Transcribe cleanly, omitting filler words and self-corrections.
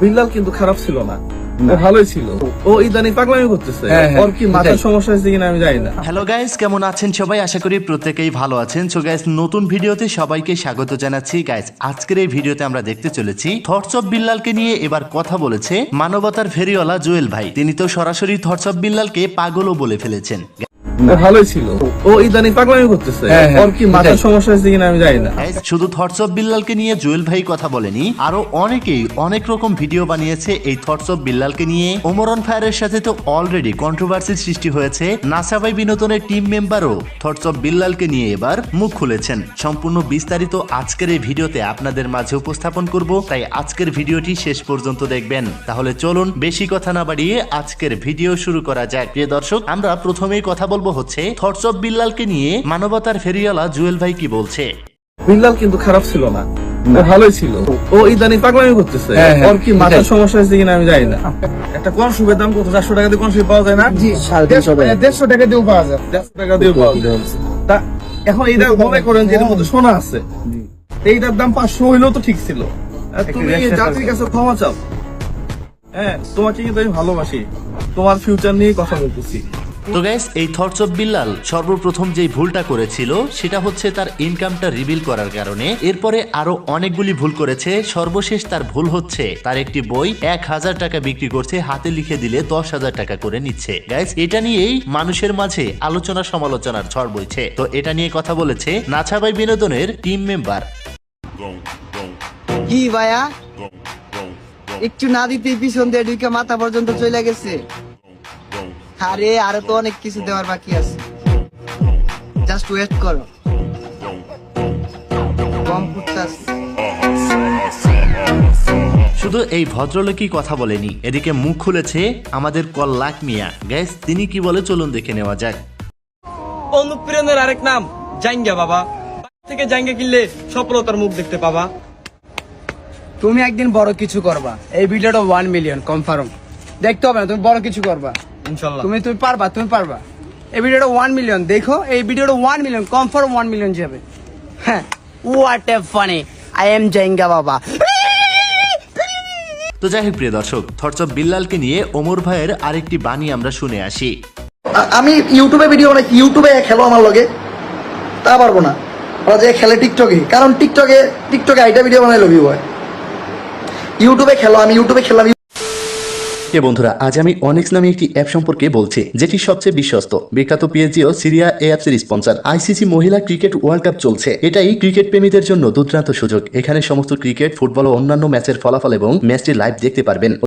বিল্লাল কিন্তু খারাপ ছিল না, ও ভালোই ছিল। ও ইদানিং পাগলামি করতেছে, ওর কি মাথার সমস্যা হয়েছে কিনা আমি জানি না। হ্যালো গাইস, কেমন আছেন সবাই? আশা করি প্রত্যেকেই ভালো আছেন। সো গাইস, নতুন ভিডিওতে সবাইকে স্বাগত জানাচ্ছি। গাইস, আজকের এই ভিডিওতে আমরা দেখতে চলেছি থটস অফ বিল্লালকে নিয়ে এবার কথা বলেছে মানবতার ফেরিওয়ালা জুয়েল ভাই। তিনি তো সরাসরি থটস অফ বিল্লালকে পাগলও বলে ফেলেছেন। ও ভালোই ছিল, ও ইদানিং পাগলামি করতেছে, ওর কি মাথার সমস্যা হয়েছে কিনা আমি জানি না। শুধু থটস অফ বিল্লালকে নিয়ে জুয়েল ভাই কথা বলেনি, আরো অনেকেই অনেক রকম ভিডিও বানিয়েছে এই থটস অফ বিল্লালকে নিয়ে। ওমর অন ফায়ারের সাথে তো অলরেডি কন্ট্রোভার্সির সৃষ্টি হয়েছে। নাসা ভাই বিনোদনের টিম মেম্বারও থটস অফ বিল্লালকে নিয়ে এবার মুখ খুলেছেন। সম্পূর্ণ বিস্তারিত আজকের এই ভিডিওতে আপনাদের মাঝে উপস্থাপন করব, তাই আজকের ভিডিওটি শেষ পর্যন্ত দেখবেন। তাহলে চলুন বেশি কথা না বাড়িয়ে আজকের ভিডিও শুরু করা যাক। প্রিয় দর্শক, আমরা প্রথমেই কথা বলবো হচ্ছে থটস অফ বিল্লালকে নিয়ে মানবতার ফেরিওয়ালা জুয়েল ভাই কি বলছে। বিল্লাল কিন্তু খারাপ ছিল না, ও ভালোই ছিল। ও ইদানিং পাগলামি করতেছে, ওর কি মাথার সমস্যা হয়েছে কিনা আমি জানি না। একটা কনসুপের দাম কত? 400 টাকা দিয়ে কনসুপ পাওয়া যায় না? 150 টাকা দিয়েও পাওয়া যায়, 150 টাকা দিয়েও পাওয়া যায়। তা এখন এইটা মনে করেন যে এর মধ্যে সোনা আছে, এইটার দাম 500 হইলেও তো ঠিক ছিল। আর তুমি জাতির কাছে ক্ষমা চাও। হ্যাঁ, তোমাকে কিন্তু আমি ভালোবাসি, তোমার ফিউচার নিয়ে কথা বলতেছি। তো গাইস, এই থটস অফ বিল্লাল সর্বপ্রথম যেই ভুলটা করেছিল সেটা হচ্ছে তার ইনকামটা রিভিল করার কারণে। এরপরে আরো অনেকগুলি ভুল করেছে। সর্বশেষ তার ভুল হচ্ছে তার একটি বই 1000 টাকা বিক্রি করছে, হাতে লিখে দিলে 10,000 টাকা করে নিচ্ছে। গাইস, এটা নিয়েই মানুষের মাঝে আলোচনা সমালোচনার ঝড় বইছে। তো এটা নিয়ে কথা বলেছে নাছা ভাই বিনোদনের টিম মেম্বার। কি ভাইয়া, একটু না দিতে পিছন দিয়ে ঢুকে মাথা পর্যন্ত চলে গেছে। আরে আরো তো অনেক কিছু দেওয়ার বাকি আছে, জাস্ট ওয়েট করো। কম করতেছে। শুধু এই ভদ্রলোকই কথা বলেনি, এদিকে মুখ খুলেছে আমাদের কল্লাক মিয়া। গাইস, তিনি কি বলে চলুন দেখে নেওয়া যাক। অনুপ্রেরণার আরেক নাম জাঙ্গা বাবা। থেকে জাঙ্গা কিনলে সফলতার মুখ দেখতে পাবা। তুমি একদিন বড় কিছু করবা। এই ভিডিওটা 1 মিলিয়ন কনফার্ম। দেখতে হবে না, তুমি বড় কিছু করবা ইনশাআল্লাহ। তুমি পারবা। এই ভিডিওটা 1 মিলিয়ন দেখো, এই ভিডিওটা 1 মিলিয়ন কনফার্ম 1 মিলিয়ন যাবে। হ্যাঁ, what a funny, I am Janga Baba. তো যাই হোক প্রিয় দর্শক, থটস অফ বিল্লালকে নিয়ে ওমর ভাইয়ের আরেকটি বাণী আমরা শুনে আসি। আমি ইউটিউবে ভিডিও বানাই, ইউটিউবে খেলো আমার লগে তা পারবো না। ওরা যে খেলে টিকটকে, কারণ টিকটকে আইটা ভিডিও বানাই লবি হয়। ইউটিউবে খেলো, আমি ইউটিউবে খেলাম। বন্ধুরা, আজ আমি অনিক্স নামে একটি অ্যাপ সম্পর্কে বলছি, যেটি সবচেয়ে বিশ্বস্ত। বিখ্যাত পিএসজি ও সিরিয়া এ অ্যাপসের স্পন্সর। আইসিসি মহিলা ক্রিকেট ওয়ার্ল্ড কাপ চলছে। এটাই ক্রিকেট প্রেমীদের জন্য দুর্দান্ত সুযোগ। এখানে সমস্ত ক্রিকেট, ফুটবল ও অন্যান্য ম্যাচের ফলাফল এবং ম্যাচটি লাইভ দেখতে পারবেন।